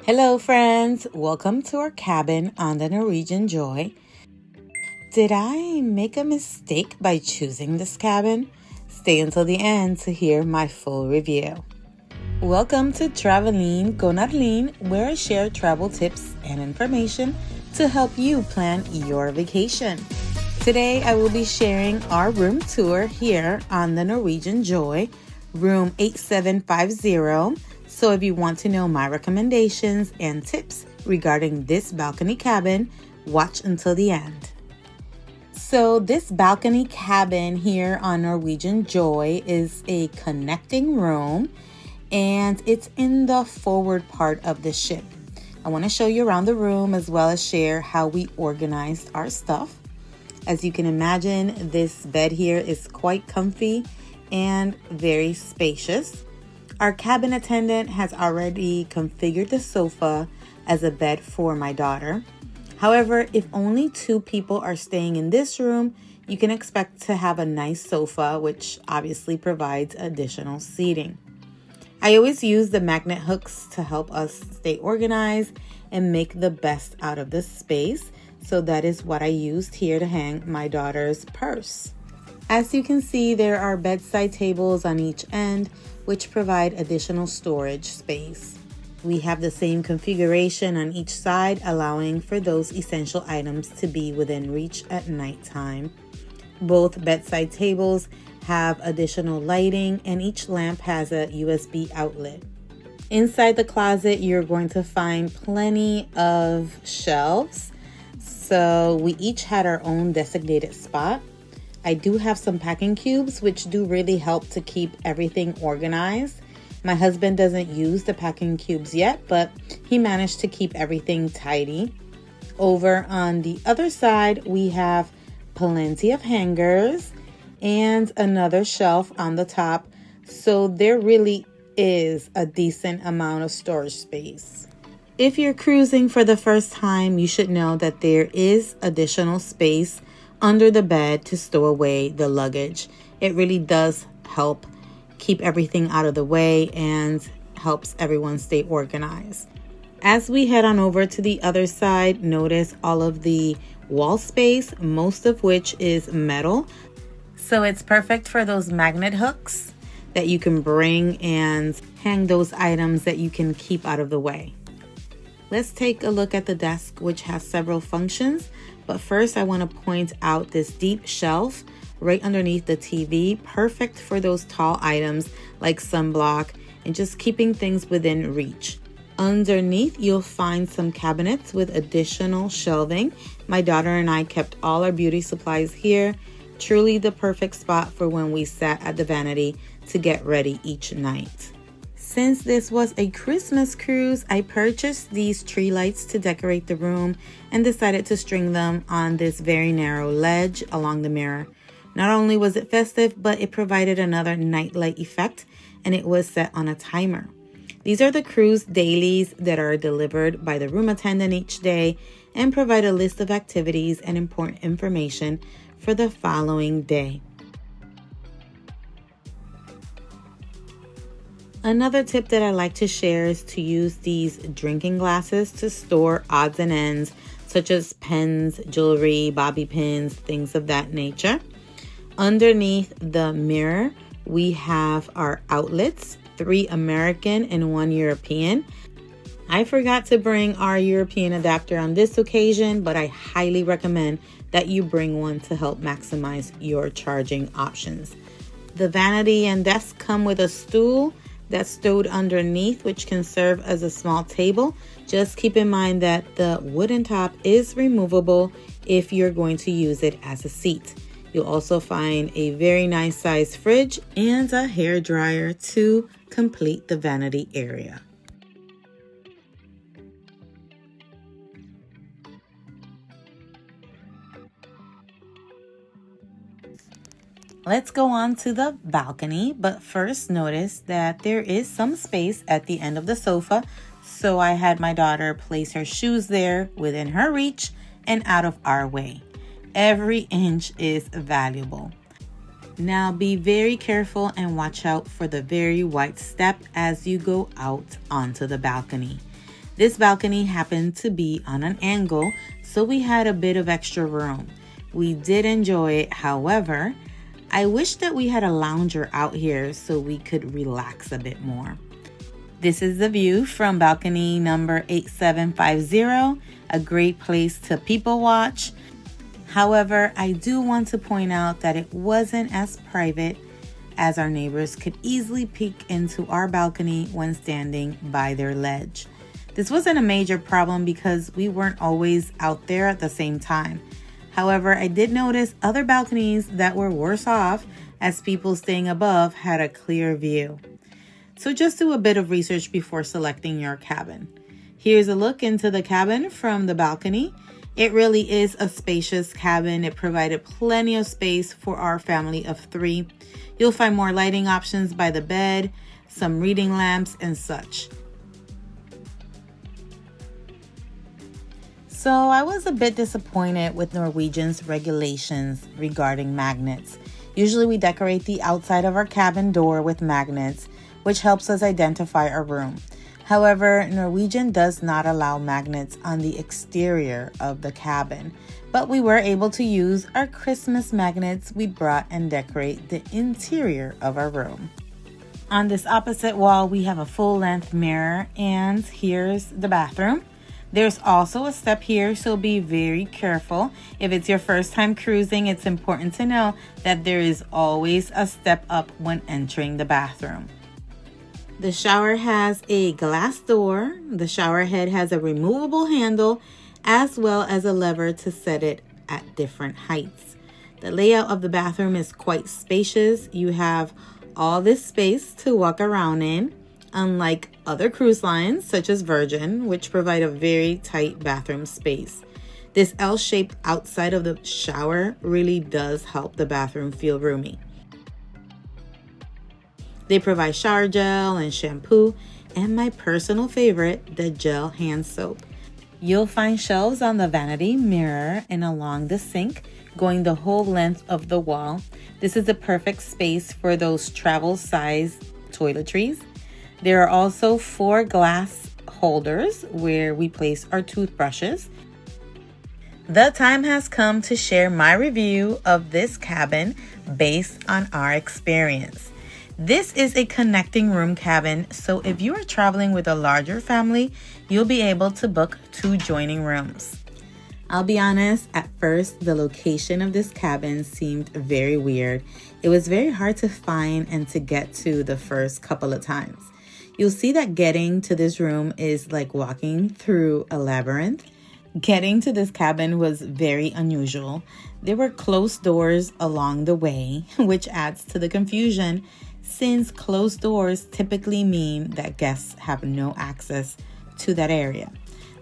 Hello friends, welcome to our cabin on the Norwegian Joy. Did I make a mistake by choosing this cabin? Stay until the end to hear my full review. Welcome to Traveling con Arlene, where I share travel tips and information to help you plan your vacation. Today I will be sharing our room tour here on the Norwegian Joy, room 8750. So if you want to know my recommendations and tips regarding this balcony cabin, watch until the end. So this balcony cabin here on Norwegian Joy is a connecting room, and it's in the forward part of the ship. I want to show you around the room as well as share how we organized our stuff. As you can imagine, this bed here is quite comfy and very spacious. Our cabin attendant has already configured the sofa as a bed for my daughter. However, if only 2 people are staying in this room, you can expect to have a nice sofa, which obviously provides additional seating. I always use the magnet hooks to help us stay organized and make the best out of the space. So that is what I used here to hang my daughter's purse. As you can see, there are bedside tables on each end, which provide additional storage space. We have the same configuration on each side, allowing for those essential items to be within reach at nighttime. Both bedside tables have additional lighting, and each lamp has a USB outlet. Inside the closet, you're going to find plenty of shelves. So we each had our own designated spot. I do have some packing cubes, which do really help to keep everything organized. My husband doesn't use the packing cubes yet, but he managed to keep everything tidy. Over on the other side, we have plenty of hangers and another shelf on the top. So there really is a decent amount of storage space. If you're cruising for the first time, you should know that there is additional space under the bed to stow away the luggage. It really does help keep everything out of the way and helps everyone stay organized. As we head on over to the other side, notice all of the wall space, most of which is metal. So it's perfect for those magnet hooks that you can bring and hang those items that you can keep out of the way. Let's take a look at the desk, which has several functions. But first, I want to point out this deep shelf right underneath the TV, perfect for those tall items like sunblock and just keeping things within reach. Underneath, you'll find some cabinets with additional shelving. My daughter and I kept all our beauty supplies here. Truly the perfect spot for when we sat at the Vanity to get ready each night. Since this was a Christmas cruise, I purchased these tree lights to decorate the room and decided to string them on this very narrow ledge along the mirror. Not only was it festive, but it provided another nightlight effect, and it was set on a timer. These are the cruise dailies that are delivered by the room attendant each day and provide a list of activities and important information for the following day. Another tip that I like to share is to use these drinking glasses to store odds and ends, such as pens, jewelry, bobby pins, things of that nature. Underneath the mirror, we have our outlets, 3 American and 1 European. I forgot to bring our European adapter on this occasion, but I highly recommend that you bring one to help maximize your charging options. The vanity and desk come with a stool that's stowed underneath, which can serve as a small table. Just keep in mind that the wooden top is removable if you're going to use it as a seat. You'll also find a very nice size fridge and a hair dryer to complete the vanity area. Let's go on to the balcony, but first notice that there is some space at the end of the sofa, so I had my daughter place her shoes there within her reach and out of our way. Every inch is valuable. Now be very careful and watch out for the very wide step as you go out onto the balcony. This balcony happened to be on an angle, so we had a bit of extra room. We did enjoy it, however, I wish that we had a lounger out here so we could relax a bit more. This is the view from balcony number 8750, a great place to people watch. However, I do want to point out that it wasn't as private, as our neighbors could easily peek into our balcony when standing by their ledge. This wasn't a major problem because we weren't always out there at the same time. However, I did notice other balconies that were worse off, as people staying above had a clear view. So just do a bit of research before selecting your cabin. Here's a look into the cabin from the balcony. It really is a spacious cabin. It provided plenty of space for our family of 3. You'll find more lighting options by the bed, some reading lamps, and such. So I was a bit disappointed with Norwegian's regulations regarding magnets. Usually we decorate the outside of our cabin door with magnets, which helps us identify our room. However, Norwegian does not allow magnets on the exterior of the cabin, but we were able to use our Christmas magnets we brought and decorate the interior of our room. On this opposite wall, we have a full-length mirror, and here's the bathroom. There's also a step here, so be very careful. If it's your first time cruising, it's important to know that there is always a step up when entering the bathroom. The shower has a glass door. The shower head has a removable handle as well as a lever to set it at different heights. The layout of the bathroom is quite spacious. You have all this space to walk around in, unlike other cruise lines such as Virgin, which provide a very tight bathroom space. This L shape outside of the shower really does help the bathroom feel roomy. They provide shower gel and shampoo, and my personal favorite, the gel hand soap. You'll find shelves on the vanity mirror and along the sink, going the whole length of the wall. This is the perfect space for those travel-size toiletries. There are also 4 glass holders where we place our toothbrushes. The time has come to share my review of this cabin based on our experience. This is a connecting room cabin, so if you are traveling with a larger family, you'll be able to book 2 joining rooms. I'll be honest, at first, the location of this cabin seemed very weird. It was very hard to find and to get to the first couple of times. You'll see that getting to this room is like walking through a labyrinth. Getting to this cabin was very unusual. There were closed doors along the way, which adds to the confusion, since closed doors typically mean that guests have no access to that area.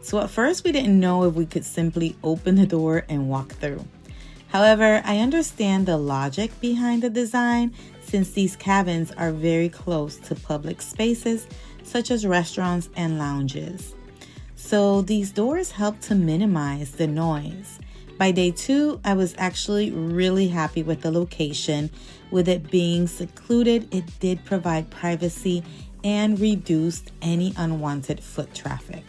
So at first we didn't know if we could simply open the door and walk through. However, I understand the logic behind the design, since these cabins are very close to public spaces such as restaurants and lounges. So these doors help to minimize the noise. By day 2, I was actually really happy with the location. With it being secluded, it did provide privacy and reduced any unwanted foot traffic.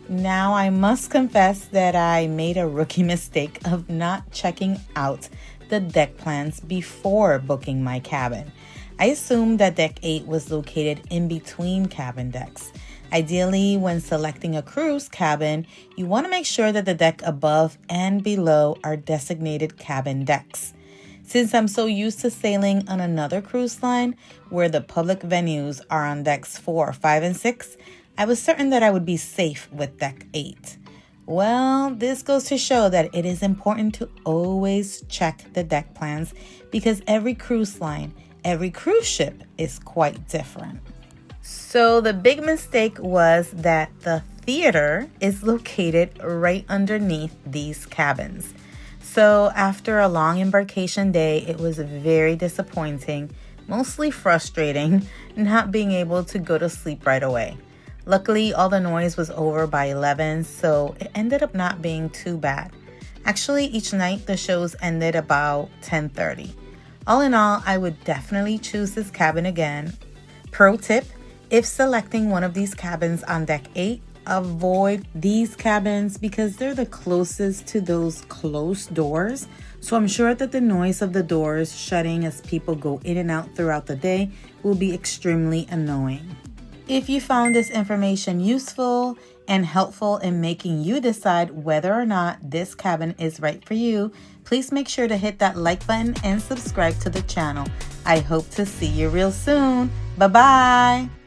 Now, I must confess that I made a rookie mistake of not checking out the deck plans before booking my cabin. I assumed that deck 8 was located in between cabin decks. Ideally, when selecting a cruise cabin, you want to make sure that the deck above and below are designated cabin decks. Since I'm so used to sailing on another cruise line where the public venues are on decks 4, 5, and 6, I was certain that I would be safe with deck 8. Well, this goes to show that it is important to always check the deck plans because every cruise line, every cruise ship is quite different. So the big mistake was that the theater is located right underneath these cabins. So after a long embarkation day, it was very disappointing, mostly frustrating, not being able to go to sleep right away. Luckily, all the noise was over by 11, so it ended up not being too bad. Actually, each night the shows ended about 10:30. All in all, I would definitely choose this cabin again. Pro tip, if selecting one of these cabins on deck 8, avoid these cabins because they're the closest to those closed doors. So I'm sure that the noise of the doors shutting as people go in and out throughout the day will be extremely annoying. If you found this information useful and helpful in making you decide whether or not this cabin is right for you, please make sure to hit that like button and subscribe to the channel. I hope to see you real soon. Bye-bye.